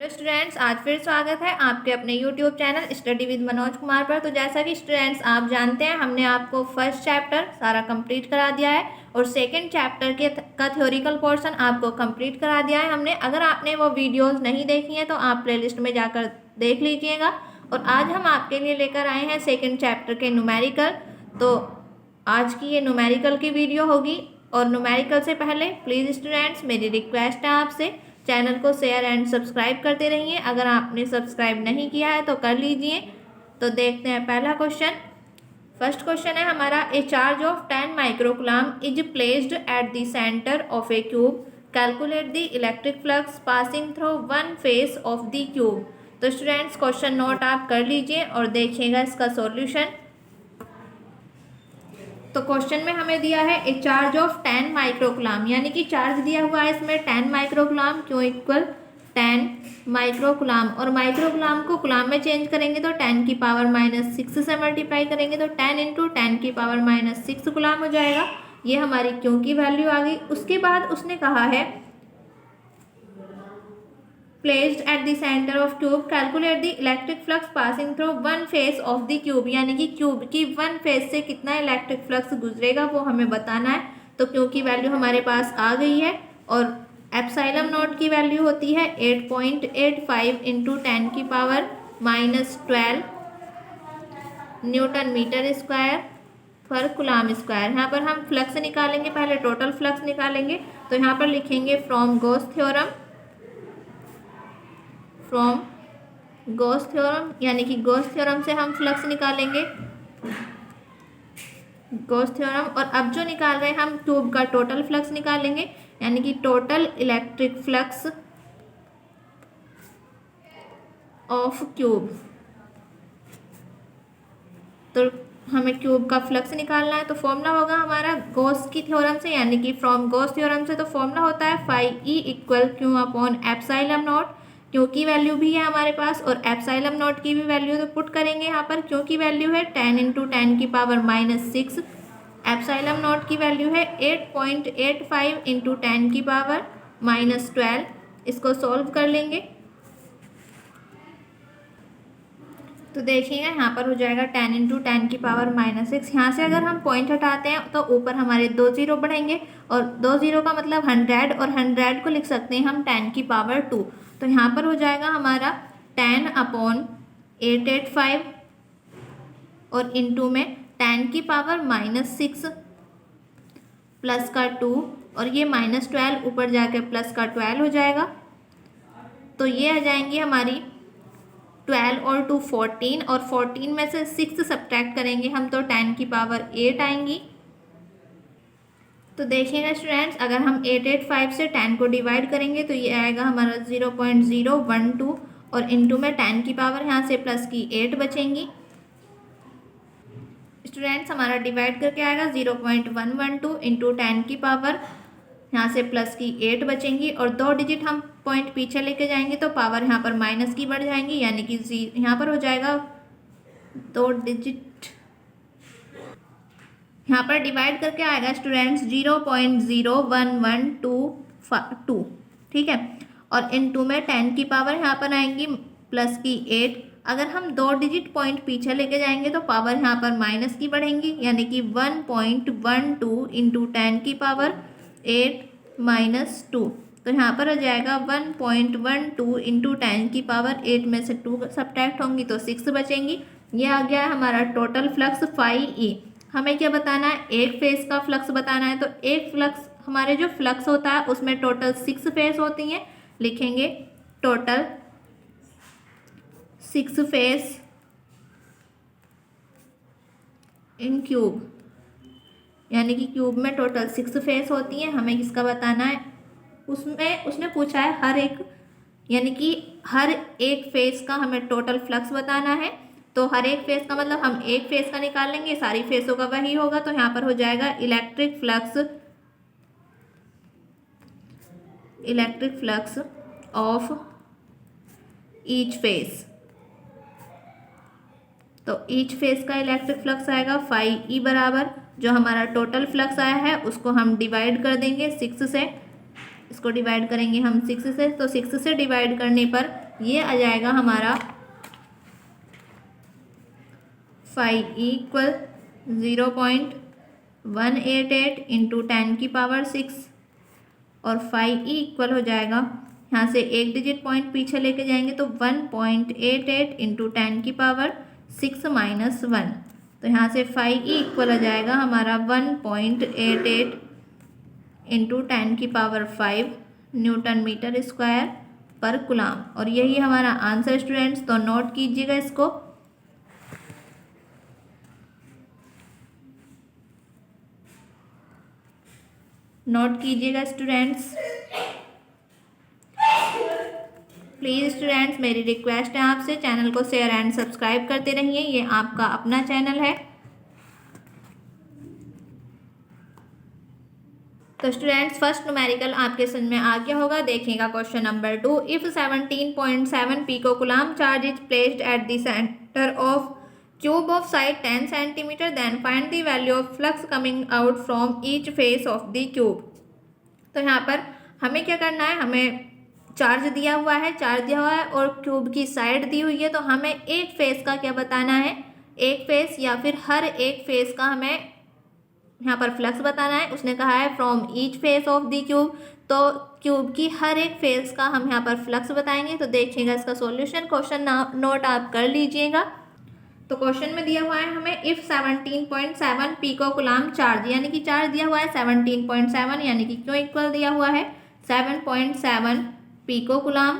Hello students, आज फिर स्वागत है आपके अपने YouTube channel study with Manoj Kumar पर। तो जैसा कि स्टूडेंट्स आप जानते हैं, हमने आपको फर्स्ट चैप्टर सारा कंप्लीट करा दिया है और सेकंड चैप्टर के का थ्योरिकल पोर्शन आपको कंप्लीट करा दिया है हमने। अगर आपने वो वीडियोस नहीं देखी हैं तो आप प्लेलिस्ट में जाकर देख लीजिएगा। और आज हम आपके लिए लेकर आए हैं सेकेंड चैप्टर के न्यूमेरिकल। तो आज की ये न्यूमेरिकल की वीडियो होगी। और न्यूमेरिकल से पहले प्लीज़ स्टूडेंट्स मेरी रिक्वेस्ट है आपसे, चैनल को शेयर एंड सब्सक्राइब करते रहिए। अगर आपने सब्सक्राइब नहीं किया है तो कर लीजिए। तो देखते हैं पहला क्वेश्चन। फर्स्ट क्वेश्चन है हमारा, ए charge of 10 microcoulomb is placed at the centre of a cube, calculate the electric flux passing through one face of the cube. तो स्टूडेंट्स क्वेश्चन नोट आप कर लीजिए और देखिएगा इसका सॉल्यूशन। तो क्वेश्चन में हमें दिया है ए चार्ज ऑफ 10 माइक्रोकूलम, यानी कि चार्ज दिया हुआ है इसमें 10 माइक्रोकूलम, क्यू इक्वल 10 माइक्रोकूलम। और माइक्रोकूलम को कूलम में चेंज करेंगे तो 10 की पावर -6 से मल्टीप्लाई करेंगे तो 10 इंटू 10 की पावर -6 कूलम हो जाएगा। ये हमारी क्यू की वैल्यू आ गई। उसके बाद उसने कहा है placed at the center of cube, calculate the electric flux passing through one face of the cube, यानी कि क्यूब की वन फेस से कितना इलेक्ट्रिक फ्लक्स गुजरेगा वो हमें बताना है। तो क्यू की वैल्यू हमारे पास आ गई है और एप्सिलॉन नॉट की वैल्यू होती है 8.85 इंटू 10 की power -12 Newton metre square per coulomb square. यहाँ पर हम फ्लक्स निकालेंगे, पहले टोटल फ्लक्स निकालेंगे। तो यहाँ पर लिखेंगे फ्रॉम गॉस थ्योरम, यानी कि गॉस थ्योरम से हम फ्लक्स निकालेंगे, गॉस थ्योरम। और अब जो निकाल रहे हैं हम ट्यूब का टोटल फ्लक्स निकालेंगे, यानी कि total electric flux of cube. तो हमें क्यूब का फ्लक्स निकालना है तो फॉर्मूला होगा हमारा गॉस की थ्योरम से, यानी कि फ्रॉम गॉस थ्योरम से। तो फॉर्मूला होता है phi E equal Q upon epsilon naught. Q की वैल्यू भी है हमारे पास और एप्सिलॉन नॉट की भी वैल्यू तो पुट करेंगे यहाँ पर। क्यू की वैल्यू है 10 इंटू 10 की पावर -6, एप्सिलॉन नॉट की वैल्यू है 8.85 इंटू 10 की पावर -12। इसको सॉल्व कर लेंगे तो देखिएगा यहाँ पर हो जाएगा 10 इंटू 10 की पावर -6। यहाँ से अगर हम पॉइंट हटाते हैं तो ऊपर हमारे 2 जीरो बढ़ेंगे और 2 जीरो का मतलब 100, और 100 को लिख सकते हैं हम 10 की पावर 2। तो यहाँ पर हो जाएगा हमारा 10 अपॉन 885 और इंटू में 10 की पावर -6 प्लस का 2 और ये -12 ऊपर जाके प्लस का 12 हो जाएगा। तो ये आ जाएंगी हमारी 12 और 2 14, और 14 में से 6 सब्ट्रैक्ट करेंगे हम तो 10 की पावर 8 आएंगी। तो देखिएगा स्टूडेंट्स, अगर हम 885 से 10 को डिवाइड करेंगे तो ये आएगा हमारा 0.012 और इंटू में 10 की पावर यहाँ से प्लस की 8 बचेंगी। स्टूडेंट्स हमारा डिवाइड करके आएगा 0.112 इंटू 10 की पावर यहाँ से प्लस की 8 बचेंगी, और 2 डिजिट हम पॉइंट पीछे लेके जाएंगे तो पावर यहाँ पर माइनस की बढ़ जाएंगी, यानी कि यहाँ पर हो जाएगा 2 डिजिट यहाँ पर डिवाइड करके आएगा स्टूडेंट्स 0.01122, ठीक है। और इनटू में 10 की पावर यहाँ पर आएंगी प्लस की 8। अगर हम 2 डिजिट पॉइंट पीछे लेके जाएंगे तो पावर यहाँ पर माइनस की बढ़ेंगी, यानी कि 1.12 इंटू 10 की पावर 8 -2। तो यहाँ पर आ जाएगा 1.12 इंटू 10 की पावर 8 में से 2 सब्ट्रैक्ट होंगी तो 6 बचेंगी। ये आ गया है हमारा टोटल फ्लक्स फाई ई। हमें क्या बताना है, एक फेस का फ्लक्स बताना है। तो एक फ्लक्स, हमारे जो फ्लक्स होता है उसमें टोटल 6 फेस होती हैं। लिखेंगे टोटल 6 फेस इन क्यूब, यानी कि क्यूब में टोटल 6 फेस होती हैं। हमें किसका बताना है, उसमें उसने पूछा है हर एक, यानी कि हर एक फेस का हमें टोटल फ्लक्स बताना है। तो हर एक फेस का मतलब हम एक फेस का निकाल लेंगे, सारी फेसों का वही होगा। तो यहाँ पर हो जाएगा electric flux of each face. तो ईच फेस का इलेक्ट्रिक फ्लक्स आएगा फाई ई बराबर, जो हमारा टोटल फ्लक्स आया है उसको हम डिवाइड कर देंगे 6 से। इसको डिवाइड करेंगे हम 6 से, तो 6 से डिवाइड करने पर ये आ जाएगा हमारा फाई इक्वल 0.188 इंटू 10⁶ और फाई इक्वल हो जाएगा, यहाँ से एक डिजिट पॉइंट पीछे लेके जाएंगे तो 1.88 इंटू 10⁻6-1। तो यहाँ से फाई इक्वल हो जाएगा हमारा 1.88 इंटू 10⁵ न्यूटन मीटर स्क्वायर पर कूलाम। और यही हमारा आंसर स्टूडेंट्स, तो नोट कीजिएगा इसको। नोट कीजिएगा स्टूडेंट्स। प्लीज़ स्टूडेंट्स मेरी रिक्वेस्ट है आपसे, चैनल को शेयर एंड सब्सक्राइब करते रहिए, ये आपका अपना चैनल है। तो स्टूडेंट्स फर्स्ट न्यूमेरिकल आपके समझ में आ गया होगा। देखिएगा question number 2। If 17.7 picocoulomb charge is placed at the centre of cube of side 10 centimetre, then find the value of flux coming out from each face of the cube. तो यहाँ पर हमें क्या करना है, हमें चार्ज दिया हुआ है और क्यूब की साइड दी हुई है। तो हमें एक फेस का क्या बताना है, एक फेस या फिर हर एक फेस का हमें यहाँ पर फ्लक्स बताना है। उसने कहा है from each face of the cube, तो क्यूब की हर एक फेस का हम यहाँ पर फ्लक्स बताएंगे। तो देखिएगा इसका सॉल्यूशन, क्वेश्चन नोट आप कर लीजिएगा। तो क्वेश्चन में दिया हुआ है हमें इफ 17.7 पिकोकूलम चार्ज, यानी कि चार्ज दिया हुआ है 17.7, यानी कि क्यों इक्वल दिया हुआ है 7.7 पिकोकूलम।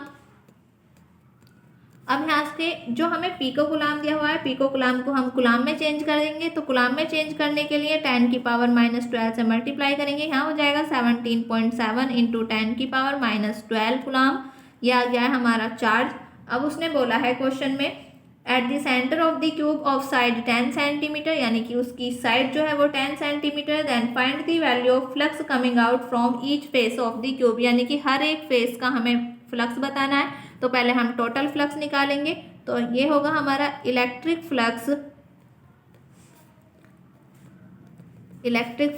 अब यहाँ से जो हमें पिकोकूलम दिया हुआ है, पिकोकूलम को हम कूलम में चेंज कर देंगे। तो कूलम में चेंज करने के लिए 10⁻⁻12 से मल्टीप्लाई करेंगे। यहाँ हो जाएगा 17.7 इंटू 10⁻⁻12 कूलम। यह आ गया है हमारा चार्ज। अब उसने बोला है क्वेश्चन में at the centre of the cube of side 10 centimetre, यानी कि उसकी साइड जो है वो 10 centimetre, then find the value of flux coming out from each face of the cube, यानी कि हर एक फेस का हमें फ्लक्स बताना है। तो पहले हम टोटल फ्लक्स निकालेंगे। तो ये होगा हमारा इलेक्ट्रिक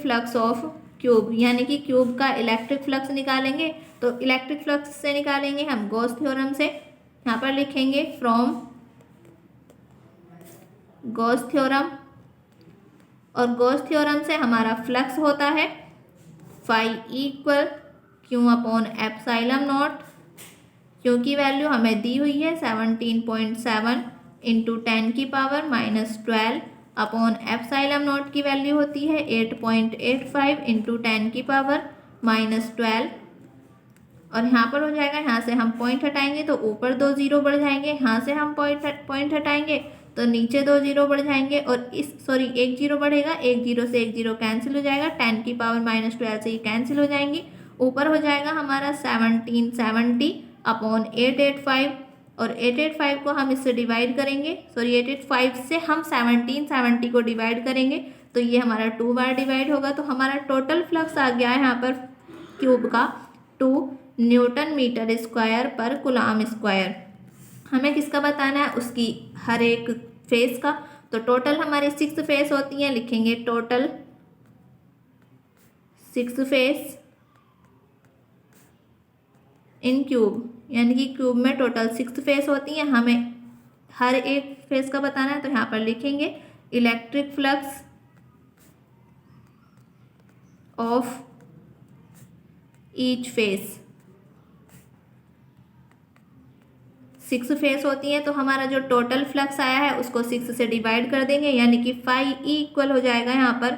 फ्लक्स ऑफ क्यूब, यानी कि क्यूब का इलेक्ट्रिक फ्लक्स निकालेंगे। तो इलेक्ट्रिक फ्लक्स से निकालेंगे हम गॉस थ्योरम से। यहाँ पर लिखेंगे फ्रॉम गॉस थ्योरम, और गॉस थ्योरम से हमारा फ्लक्स होता है phi equal Q upon epsilon naught. Q की वैल्यू हमें दी हुई है 17.7 इंटू 10⁻⁻12 अपॉन एप्सिलॉन नॉट की वैल्यू होती है 8.85 इंटू 10⁻⁻12। और यहाँ पर हो जाएगा, यहाँ से हम पॉइंट हटाएंगे तो ऊपर 2 जीरो बढ़ जाएंगे, यहाँ से हम पॉइंट हटाएंगे तो नीचे 2 जीरो बढ़ जाएंगे, और एक जीरो बढ़ेगा, एक जीरो से एक जीरो कैंसिल हो जाएगा, 10⁻⁻12 से ही कैंसिल हो जाएंगी। ऊपर हो जाएगा हमारा 1770 अपॉन 885, और 885 को हम इससे डिवाइड करेंगे, 885 से हम 1770 को डिवाइड करेंगे तो ये हमारा 2 बार डिवाइड होगा। तो हमारा टोटल फ्लक्स आ गया है यहाँ पर क्यूब का 2 newton metre square per coulomb square. हमें किसका बताना है, उसकी हर एक फेस का। तो टोटल हमारी 6 फेस होती हैं, लिखेंगे टोटल 6 फेस इन क्यूब, यानी कि क्यूब में टोटल 6 फेस होती हैं। हमें हर एक फेस का बताना है। तो यहाँ पर लिखेंगे electric flux of each face. 6 face होती हैं, तो हमारा जो टोटल फ्लक्स आया है उसको 6 से डिवाइड कर देंगे, यानी कि फाई इक्वल हो जाएगा यहाँ पर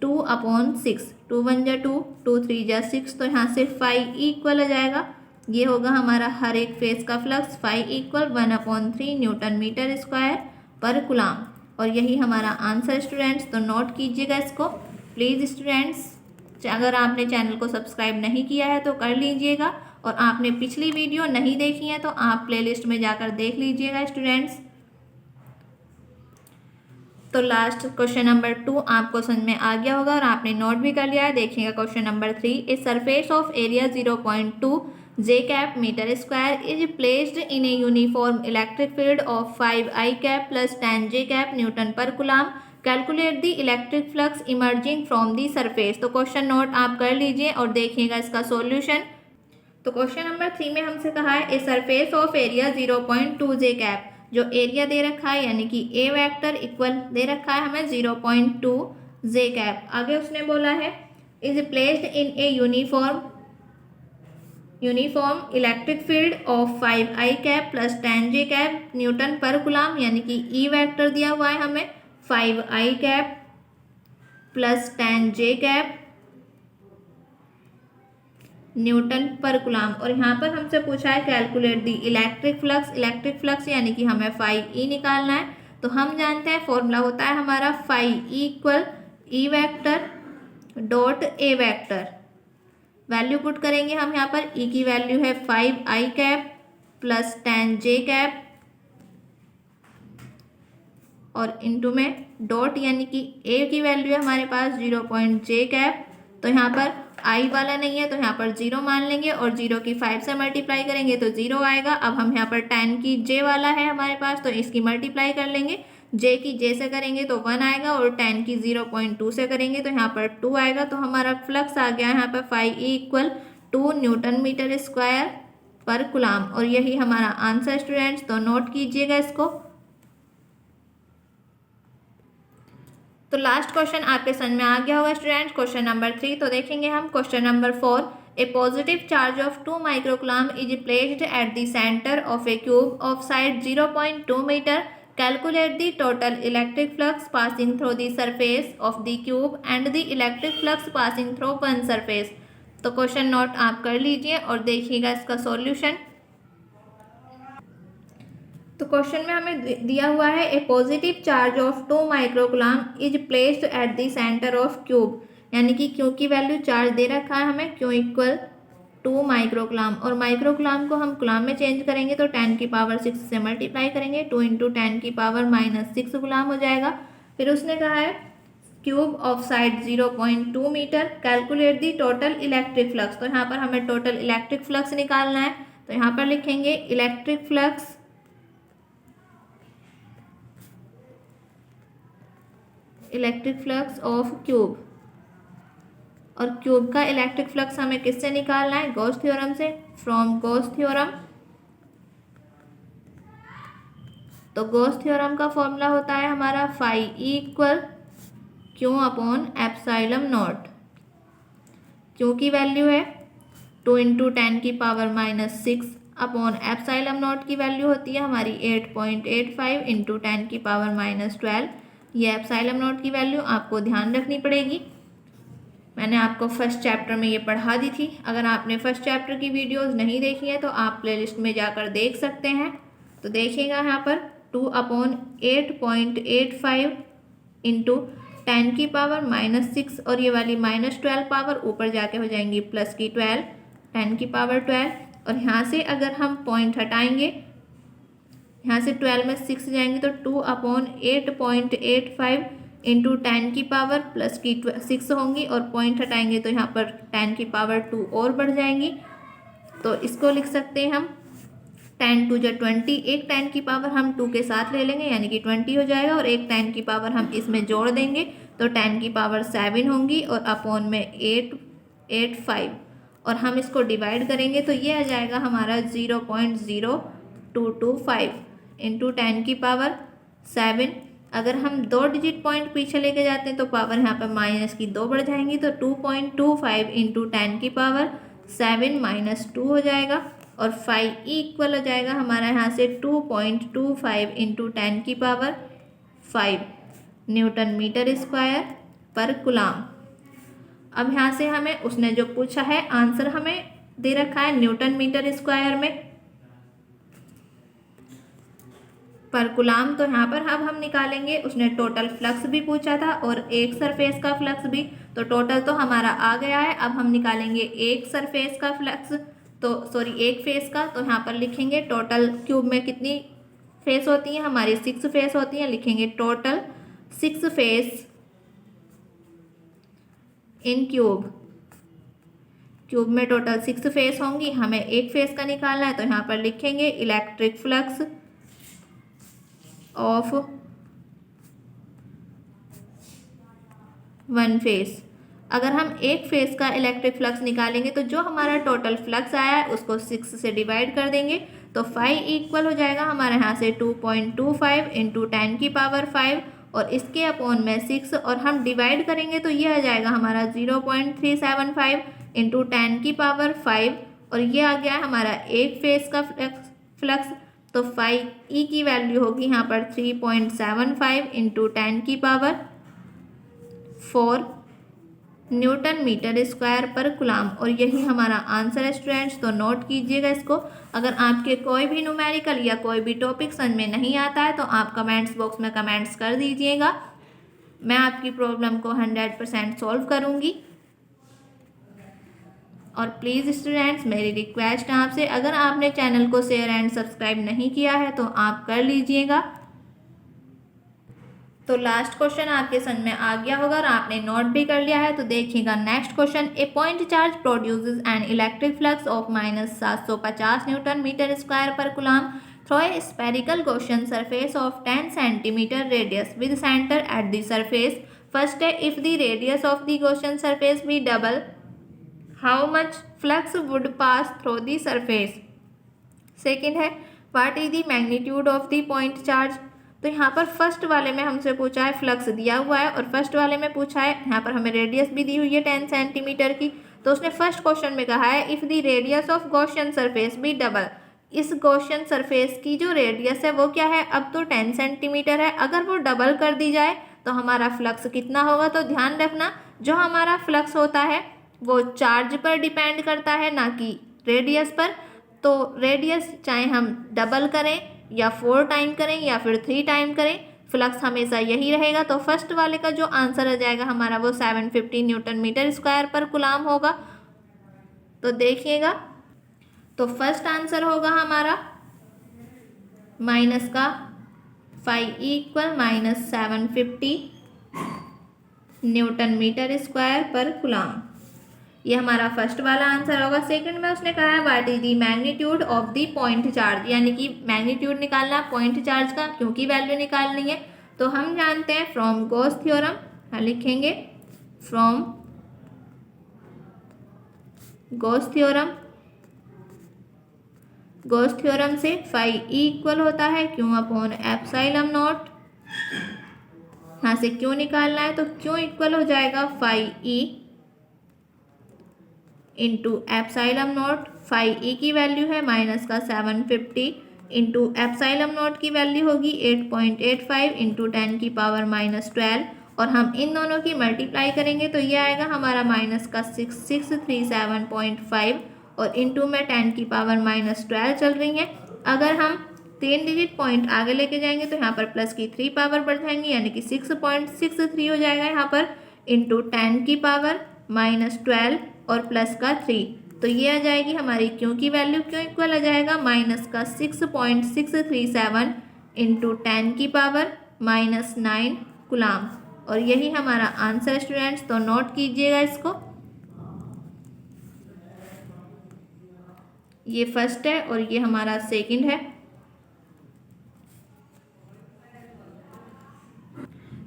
2/6। 2 1 जा 2, 2 3 जा 6, तो यहाँ से फाई इक्वल हो जाएगा। ये होगा हमारा हर एक फेस का flux, phi equal 1/3 newton metre square per coulomb. और यही हमारा आंसर स्टूडेंट्स। तो नोट कीजिएगा इसको प्लीज़ स्टूडेंट्स। अगर आपने चैनल को सब्सक्राइब नहीं किया है तो कर लीजिएगा, और आपने पिछली वीडियो नहीं देखी है तो आप प्लेलिस्ट में जाकर देख लीजिएगा स्टूडेंट्स। तो लास्ट क्वेश्चन नंबर 2 आपको समझ में आ गया होगा और आपने नोट भी कर लिया है। देखिएगा question number 3। A surface of area 0.2 J cap metre square is placed in a uniform electric field of 5 I cap plus 10 J cap newton per coulomb. Calculate the electric flux emerging from the surface. तो question note आप कर लीजिए और देखिएगा इसका solution. तो question number 3 में हमसे कहा है a surface of area 0.2 J cap, जो एरिया दे रखा है यानी कि ए वेक्टर इक्वल दे रखा है हमें 0.2 जे कैप। आगे उसने बोला है is placed in a uniform electric field of 5 I cap plus 10 J cap Newton per coulomb, यानी कि ई वेक्टर दिया हुआ है हमें 5 I cap plus 10 J cap Newton per coulomb. और यहाँ पर हमसे पूछा है कैलकुलेट दी इलेक्ट्रिक फ्लक्स यानी कि हमें फाई ई निकालना है। तो हम जानते हैं फॉर्मूला होता है हमारा phi E equal E vector dot A vector. Value put करेंगे हम यहाँ पर, ई की वैल्यू है 5 I cap plus 10 J cap और इनटू में डॉट यानी कि ए की वैल्यू है हमारे पास 0 जे कैप। तो यहाँ पर आई वाला नहीं है तो यहाँ पर 0 मान लेंगे और 0 की 5 से मल्टीप्लाई करेंगे तो 0 आएगा। अब हम यहाँ पर 10 की जे वाला है हमारे पास तो इसकी मल्टीप्लाई कर लेंगे, जे की जे से करेंगे तो 1 आएगा और 10 की 0.2 से करेंगे तो यहाँ पर 2 आएगा। तो हमारा फ्लक्स आ गया यहाँ पर phi E equal 2 newton metre square per coulomb. और यही हमारा आंसर स्टूडेंट्स, तो नोट कीजिएगा इसको। तो लास्ट क्वेश्चन आपके समझ में आ गया होगा स्टूडेंट्स, क्वेश्चन नंबर 3। तो देखेंगे हम question number 4। A positive charge of 2 microcoulomb is placed at the centre of a cube of side 0.2 metre. Calculate the total electric flux passing through the surface of the cube and the electric flux passing through one surface. तो question note आप कर लीजिए और देखिएगा इसका solution. तो question में हमें दिया हुआ है a positive charge of 2 microcoulomb is placed at the centre of cube, यानी कि क्यू की वैल्यू चार्ज दे रखा है हमें क्यू इक्वल 2 माइक्रोकूलम और माइक्रोकूलम को हम कूलम में चेंज करेंगे तो 10 की पावर 6 से मल्टीप्लाई करेंगे, 2 इंटू 10 की पावर -6 कूलम हो जाएगा। फिर उसने कहा है cube of side 0.2 metre, calculate the total electric flux. तो यहाँ पर हमें टोटल इलेक्ट्रिक फ्लक्स निकालना है। तो यहाँ पर लिखेंगे इलेक्ट्रिक फ्लक्स ऑफ क्यूब, और क्यूब का इलेक्ट्रिक फ्लक्स हमें किससे निकालना है, गॉस थ्योरम से, फ्रॉम गॉस थ्योरम। तो गॉस थ्योरम का फॉर्मूला होता है हमारा phi E equal Q upon epsilon naught. Q की वैल्यू है 2 इंटू 10 की पावर -6 अपॉन एप्सिलॉन नॉट की वैल्यू होती है हमारी 8.85 इंटू 10 की पावर -12। ये एप्सिलॉन नॉट की वैल्यू आपको ध्यान रखनी पड़ेगी। मैंने आपको फर्स्ट चैप्टर में ये पढ़ा दी थी। अगर आपने फर्स्ट चैप्टर की वीडियोस नहीं देखी है तो आप प्लेलिस्ट में जाकर देख सकते हैं। तो देखिएगा यहाँ पर 2/8.85 इंटू 10 की पावर -6 और ये वाली -12 पावर ऊपर जाके हो जाएंगी प्लस की 12, 10 की पावर 12। और यहाँ से अगर हम पॉइंट हटाएंगे, यहाँ से 12 में 6 जाएंगे तो 2/8.85 इंटू 10 की पावर प्लस की 6 होंगी और पॉइंट हटाएंगे तो यहाँ पर 10 की पावर 2 और बढ़ जाएंगी। तो इसको लिख सकते हैं हम 10 2 × 20, एक 10 की पावर हम 2 के साथ ले लेंगे यानी कि 20 हो जाएगा और एक 10 की पावर हम इसमें जोड़ देंगे तो 10 की पावर 7 होंगी और अपॉन में 885 और हम इसको डिवाइड करेंगे तो ये आ जाएगा हमारा 0.0225 इंटू 10 की पावर 7। अगर हम 2 डिजिट पॉइंट पीछे लेके जाते हैं तो पावर यहाँ पर माइनस की 2 बढ़ जाएंगी तो 2.25 इंटू 10 की पावर 7 -2 हो जाएगा और फाई ई इक्वल हो जाएगा हमारा यहाँ से 2.25 इंटू 10 की power 5 Newton metre square per coulomb. अब यहाँ से हमें उसने जो पूछा है आंसर हमें दे रखा है न्यूटन मीटर स्क्वायर में पर कूलम। तो यहाँ पर अब हम निकालेंगे, उसने टोटल फ्लक्स भी पूछा था और एक सरफेस का फ्लक्स भी। तो टोटल तो हमारा आ गया है। अब हम निकालेंगे एक सरफेस का फ्लक्स, तो सॉरी एक फेस का। तो यहाँ पर लिखेंगे टोटल क्यूब में कितनी फेस होती हैं हमारी 6 फेस होती हैं, लिखेंगे total 6 face in cube. Cube में टोटल 6 फेस होंगी, हमें एक फेस का निकालना है। तो यहाँ पर लिखेंगे electric flux of one face. अगर हम एक फेज का इलेक्ट्रिक फ्लक्स निकालेंगे तो जो हमारा टोटल फ्लक्स आया है उसको 6 से डिवाइड कर देंगे तो फाई इक्वल हो जाएगा हमारे यहाँ से 2.25 इंटू 10⁵ और इसके अपॉन में 6 और हम डिवाइड करेंगे तो ये आ जाएगा हमारा 0.375 इंटू 10⁵ और ये आ गया हमारा एक फेज का फ्लक्स। तो फाई ई की वैल्यू होगी यहाँ पर 3.75 into 10⁴ Newton metre square per coulomb. और यही हमारा आंसर है स्टूडेंट्स, तो नोट कीजिएगा इसको। अगर आपके कोई भी न्यूमेरिकल या कोई भी टॉपिक समझ में नहीं आता है तो आप कमेंट्स बॉक्स में कमेंट्स कर दीजिएगा, मैं आपकी प्रॉब्लम को 100% सॉल्व करूँगी। और प्लीज़ स्टूडेंट्स मेरी रिक्वेस्ट है आपसे, अगर आपने चैनल को शेयर एंड सब्सक्राइब नहीं किया है तो आप कर लीजिएगा। तो लास्ट क्वेश्चन आपके समझ में आ गया होगा और आपने नोट भी कर लिया है, तो देखिएगा next question. A point charge produces an electric flux of -750 newton metre square per coulomb through a spherical Gaussian surface of 10 centimetre radius with centre at the surface. First है, if the radius of the Gaussian surface be double how much flux would pass through the surface. Second है, what is the magnitude of the point charge. तो यहाँ पर first वाले में हमसे पूछा है फ्लक्स दिया हुआ है और फर्स्ट वाले में पूछा है, यहाँ पर हमें रेडियस भी दी हुई है 10 सेंटीमीटर की। तो उसने फर्स्ट क्वेश्चन में कहा है if the radius of Gaussian surface भी डबल, इस गॉसियन सरफेस की जो रेडियस है वो क्या है, अब तो 10 सेंटीमीटर है, अगर वो डबल कर दी जाए तो हमारा फ्लक्स कितना होगा। तो ध्यान रखना जो हमारा फ्लक्स होता है वो चार्ज पर डिपेंड करता है ना कि रेडियस पर। तो रेडियस चाहे हम डबल करें या 4 टाइम करें या फिर 3 टाइम करें, फ्लक्स हमेशा यही रहेगा। तो फर्स्ट वाले का जो आंसर आ जाएगा हमारा वो 750 newton metre square per coulomb होगा। तो देखिएगा, तो फर्स्ट आंसर होगा हमारा माइनस का phi equal -750 newton metre square per coulomb, ये हमारा फर्स्ट वाला आंसर होगा। सेकंड में उसने कहा है what is the magnitude of the point charge, यानी कि मैग्नीट्यूड निकालना पॉइंट चार्ज का, क्योंकि वैल्यू निकालनी है। तो हम जानते हैं फ्रॉम गॉस थ्योरम, लिखेंगे from Gauss theorem, Gauss theorem से फाई इक्वल होता है क्यू अपॉन एप्सिलॉन नॉट। यहाँ से क्यों निकालना है तो क्यों इक्वल हो जाएगा phi E into epsilon naught. Phi E की वैल्यू है माइनस का 750 इंटू एप्सिलॉन नॉट की वैल्यू होगी 8.85 इंटू 10⁻⁻12 और हम इन दोनों की मल्टीप्लाई करेंगे तो ये आएगा हमारा माइनस का 6637.5 और इंटू में 10⁻⁻12 चल रही है। अगर हम 3 डिजिट पॉइंट आगे लेके जाएंगे तो यहाँ पर प्लस की 3 पावर बढ़ जाएंगी, यानी कि 6.63 हो जाएगा यहाँ पर इंटू 10⁻⁻12 और प्लस का 3। तो ये आ जाएगी हमारी क्यू की वैल्यू, क्यों इक्वल आ जाएगा माइनस का 6.637 इंटू 10⁻⁻9 कूलम। और यही हमारा आंसर स्टूडेंट्स, तो नोट कीजिएगा इसको। ये फर्स्ट है और ये हमारा सेकंड है।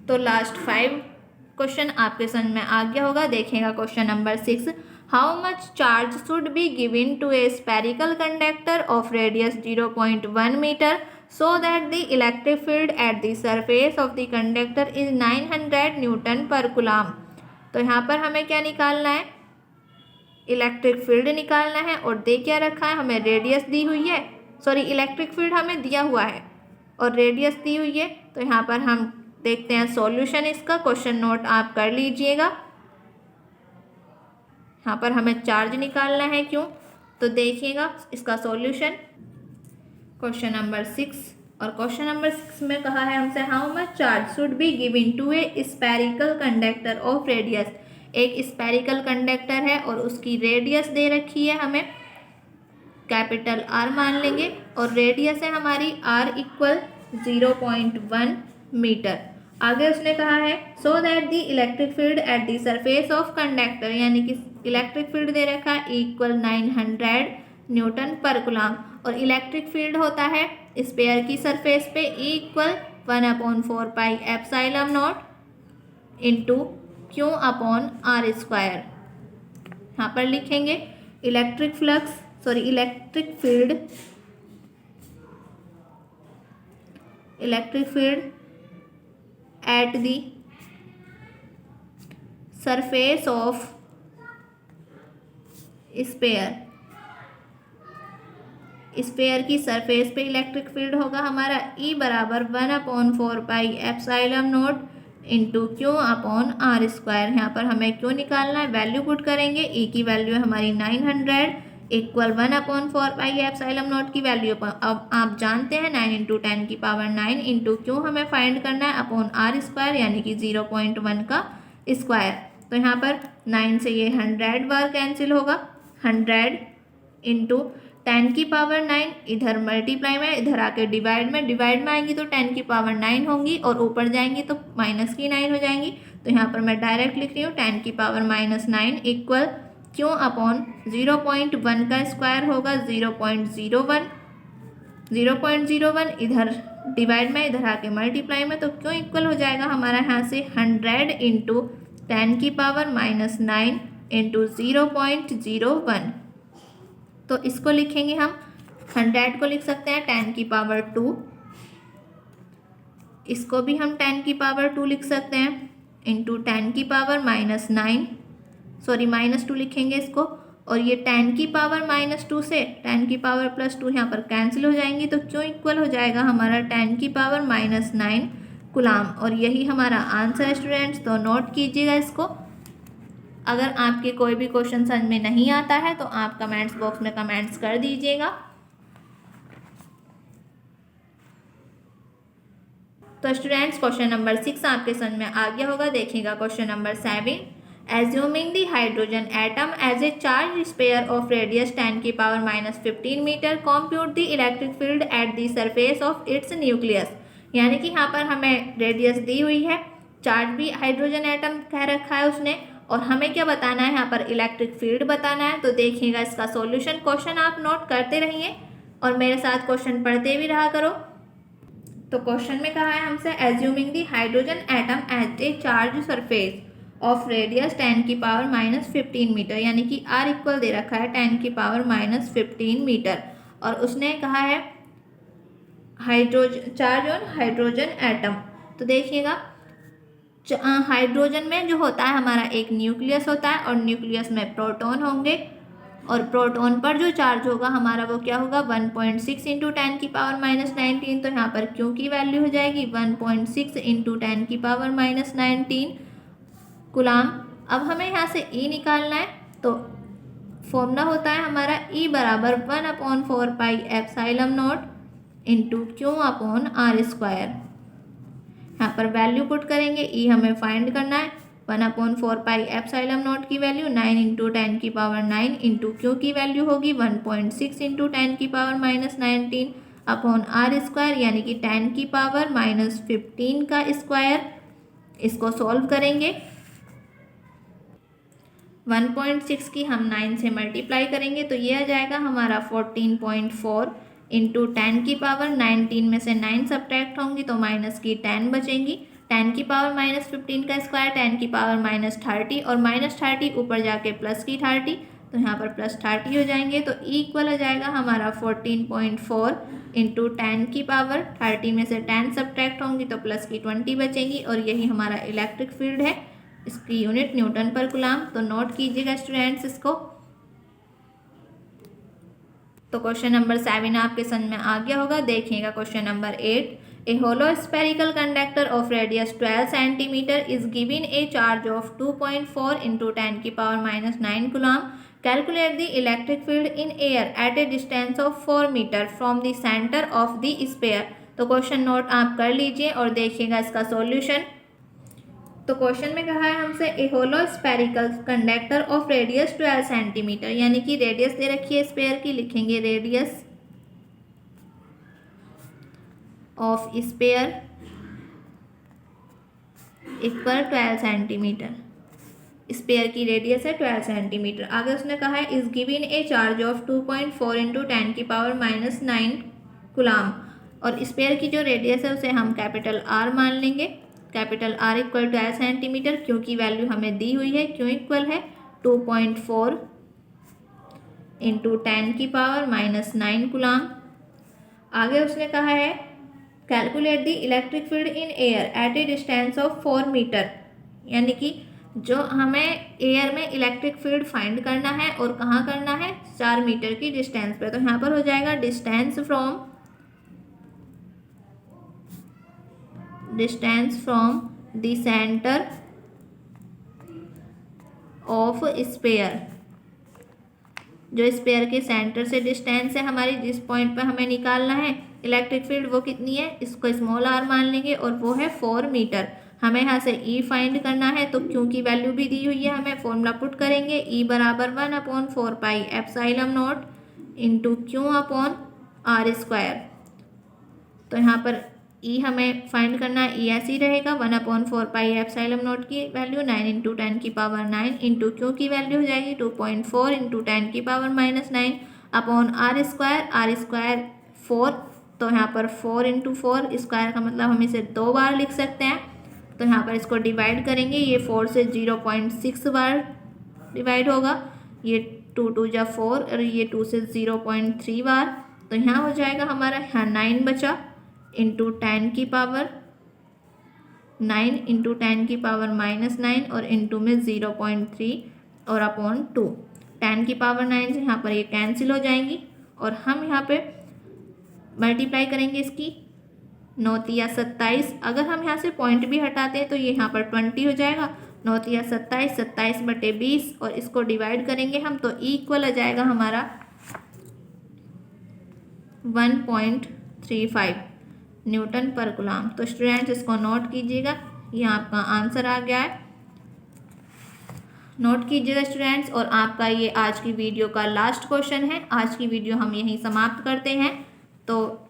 तो लास्ट 5 क्वेश्चन आपके समझ में आ गया होगा। देखेगा question number 6, how much charge should be given to a spherical conductor of radius 0.1 metre so that the electric field at the surface of the conductor is 900 newton per coulomb. तो यहाँ पर हमें क्या निकालना है, इलेक्ट्रिक फील्ड निकालना है और दे क्या रखा है, हमें रेडियस दी हुई है, सॉरी इलेक्ट्रिक फील्ड हमें दिया हुआ है और रेडियस दी हुई है। तो यहाँ पर हम देखते हैं सॉल्यूशन इसका, क्वेश्चन नोट आप कर लीजिएगा। यहाँ पर हमें चार्ज निकालना है क्यों, तो देखिएगा इसका सॉल्यूशन क्वेश्चन नंबर 6। और क्वेश्चन नंबर 6 में कहा है हमसे how much charge should be given to a spherical conductor of radius. एक स्फेरिकल कंडक्टर है और उसकी रेडियस दे रखी है, हमें कैपिटल आर मान लेंगे और रेडियस है हमारी आर इक्वल 0.1 मीटर। आगे उसने कहा है so that the electric field at the surface of conductor, यानी कि इलेक्ट्रिक फील्ड दे रखा है इक्वल 900 न्यूटन पर कूलम और इलेक्ट्रिक फील्ड होता है स्फीयर की सरफेस पे equal 1/4 pi epsilon naught into Q upon R square. यहाँ पर लिखेंगे electric field at the surface of sphere की सरफेस पे इलेक्ट्रिक फील्ड होगा हमारा E बराबर 1/4 pi epsilon naught into Q upon R square. यहाँ पर हमें क्यों निकालना है, वैल्यू पुट करेंगे। E की वैल्यू है हमारी 900 इक्वल 1/4 पाई एप्सिलॉन नॉट की वैल्यू अब आप जानते हैं 9 इंटू 10 की पावर 9 इंटू क्यू हमें फाइंड करना है अपॉन आर स्क्वायर यानी कि 0.1 का स्क्वायर। तो यहाँ पर 9 से ये 100 बार कैंसिल होगा, 100 इंटू 10 की पावर 9 इधर मल्टीप्लाई में, इधर आके डिवाइड में आएंगी तो 10 की पावर 9 होंगी और ऊपर जाएंगी तो माइनस की 9 हो जाएंगी। तो यहाँ पर मैं डायरेक्ट लिख रही हूँ 10 की पावर -9 इक्वल क्यू अपॉन 0.1 का स्क्वायर होगा 0.01 इधर डिवाइड में, इधर आके मल्टीप्लाई में, तो क्यों इक्वल हो जाएगा हमारा यहाँ से 100 इंटू 10 की पावर -9 इंटू 0.01। तो इसको लिखेंगे हम 100 को लिख सकते हैं 10 की पावर 2, इसको भी हम 10 की पावर 2 लिख सकते हैं इंटू 10 की पावर -2 लिखेंगे इसको। और ये 10 की पावर -2 से 10 की पावर +2 यहाँ पर कैंसिल हो जाएंगी तो क्यों इक्वल हो जाएगा हमारा 10 की पावर -9 कूलाम। और यही हमारा आंसर है स्टूडेंट्स, तो नोट कीजिएगा इसको। अगर आपके कोई भी क्वेश्चन समझ में नहीं आता है तो आप कमेंट्स बॉक्स में कमेंट्स कर दीजिएगा। तो स्टूडेंट्स क्वेश्चन नंबर 6 आपके समझ में आ गया होगा। देखिएगा question number 7, assuming the hydrogen atom as a charge sphere of radius 10 की power -15 metre, compute the electric field at the surface of its nucleus. यानी कि यहाँ पर हमें रेडियस दी हुई है, चार्ज भी हाइड्रोजन एटम कह रखा है उसने, और हमें क्या बताना है यहाँ पर इलेक्ट्रिक फील्ड बताना है। तो देखिएगा इसका सॉल्यूशन, क्वेश्चन आप नोट करते रहिए और मेरे साथ क्वेश्चन पढ़ते भी रहा करो। तो क्वेश्चन में कहा है हमसे assuming the hydrogen atom at A charge surface of radius 10 की पावर -15 मीटर, यानी कि R इक्वल दे रखा है 10 की पावर -15 मीटर, और उसने कहा है चार्ज ऑन हाइड्रोजन एटम। तो देखिएगा हाइड्रोजन में जो होता है हमारा एक न्यूक्लियस होता है और न्यूक्लियस में प्रोटॉन होंगे, और प्रोटॉन पर जो चार्ज होगा हमारा वो क्या होगा 1.6 इंटू 10 की पावर -19। तो यहाँ पर क्यू की वैल्यू हो जाएगी 1.6 इंटू 10 की पावर -19 कूलाम। अब हमें यहाँ से E निकालना है, तो फॉर्मूला होता है हमारा E बराबर 1/4 pi epsilon naught into Q upon R square. यहाँ पर वैल्यू पुट करेंगे, E हमें फाइंड करना है 1/4 पाई एप्सिलॉन नॉट की वैल्यू 9 इंटू 10 की पावर 9 इंटू क्यू की वैल्यू होगी 1.6 इंटू 10 की पावर -19 अपॉन आर स्क्वायर, यानी कि 10 की पावर -15 का स्क्वायर। इसको सॉल्व करेंगे, 1.6 की हम 9 से मल्टीप्लाई करेंगे तो ये आ जाएगा हमारा 14.4 इंटू 10 की पावर 19 में से 9 सब्ट्रैक्ट होंगी तो माइनस की 10 बचेंगी, 10 की पावर -15 का स्क्वायर 10 की पावर -30 और -30 ऊपर जाके प्लस की 30, तो यहाँ पर +30 हो जाएंगे। तो E इक्वल हो जाएगा हमारा 14.4 इंटू 10 की पावर 30 में से 10 सब्ट्रैक्ट होंगी तो प्लस की 20 बचेंगी, और यही हमारा इलेक्ट्रिक फील्ड है। इसकी यूनिट न्यूटन पर कूलाम। तो नोट कीजिएगा स्टूडेंट्स इसको। तो क्वेश्चन नंबर 7 आपके समझ में आ गया होगा। देखिएगा question number 8, a hollow spherical conductor of radius 12 centimetre is given a charge of 2.4 into 10 की power -9 coulomb. Calculate the electric field in air at a distance of 4 metre from the centre of the sphere. तो question note आप कर लीजिए और देखिएगा इसका solution. तो question में कहा है हमसे a hollow spherical conductor of radius 12 centimetre, यानी कि रेडियस दे रखी है स्पेयर की, लिखेंगे radius of sphere equal 12 centimetre. Sphere की रेडियस है 12 सेंटीमीटर। आगे उसने कहा है is given a charge of 2.4 into 10 की पावर -9 कूलाम, और स्पेयर की जो रेडियस है उसे हम कैपिटल R मान लेंगे capital R equal to L centimetre, Q की वैल्यू हमें दी हुई है, क्यू इक्वल है 2.4 इंटू 10⁻⁹ कूलाम। आगे उसने कहा है calculate the electric field in air at a distance of 4 metre, यानी कि जो हमें एयर में इलेक्ट्रिक फील्ड फाइंड करना है और कहाँ करना है, 4 मीटर की डिस्टेंस पे। तो यहाँ पर हो जाएगा distance from the centre of sphere, जो स्फीयर के सेंटर से डिस्टेंस है हमारी, जिस पॉइंट पे हमें निकालना है इलेक्ट्रिक फील्ड, वो कितनी है, इसको स्मॉल r मान लेंगे और वो है 4 मीटर। हमें यहाँ से E फाइंड करना है, तो क्यू की वैल्यू भी दी हुई है, हमें फॉर्मूला पुट करेंगे, E बराबर 1/4πε0 इंटू क्यू अपॉन r²। तो यहाँ पर E हमें फाइंड करना है, E ऐसे ही रहेगा 1/4πε0 की वैल्यू 9 इंटू 10⁹ इंटू क्यू की वैल्यू हो जाएगी 2.4 इंटू 10⁻⁹ अपॉन r², 4। तो यहाँ पर 4 इंटू 4 स्क्वायर का मतलब हम इसे 2 बार लिख सकते हैं। तो यहाँ पर इसको डिवाइड करेंगे, ये 4 से 0.6 बार डिवाइड होगा, ये 2 2 जा 4 और ये 2 से 0.3 बार। तो यहाँ हो जाएगा हमारा, यहाँ 9 बचा इंटू 10⁻⁹ इंटू 10⁻⁹ और इंटू में 0.3 और अपॉन 2। 10⁻⁹ से यहाँ पर ये कैंसिल हो जाएंगी और हम यहाँ पे मल्टीप्लाई करेंगे इसकी 9 या 27। अगर हम यहाँ से पॉइंट भी हटाते हैं तो ये यहाँ पर 20 हो जाएगा, 9 या 27, 27/20 और इसको डिवाइड करेंगे हम, तो E इक्वल आ जाएगा हमारा 1.35 न्यूटन पर कूलाम। तो स्टूडेंट्स इसको नोट कीजिएगा, ये आपका आंसर आ गया है, नोट कीजिएगा स्टूडेंट्स। और आपका ये आज की वीडियो का लास्ट क्वेश्चन है। आज की वीडियो हम यहीं समाप्त करते हैं। तो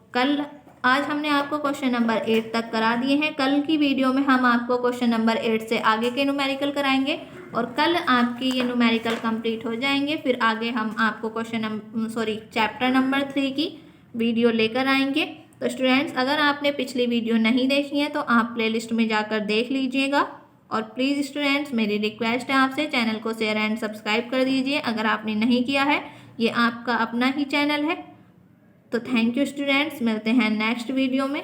आज हमने आपको क्वेश्चन नंबर 8 तक करा दिए हैं। कल की वीडियो में हम आपको क्वेश्चन नंबर 8 से आगे के न्यूमेरिकल कराएंगे और कल आपकी ये न्यूमेरिकल कंप्लीट हो जाएंगे। फिर आगे हम आपको चैप्टर नंबर 3 की वीडियो लेकर आएंगे। तो स्टूडेंट्स, अगर आपने पिछली वीडियो नहीं देखी है तो आप प्लेलिस्ट में जाकर देख लीजिएगा। और प्लीज़ स्टूडेंट्स, मेरी रिक्वेस्ट है आपसे, चैनल को शेयर एंड सब्सक्राइब कर दीजिए अगर आपने नहीं किया है, ये आपका अपना ही चैनल है। तो थैंक यू स्टूडेंट्स, मिलते हैं नेक्स्ट वीडियो में।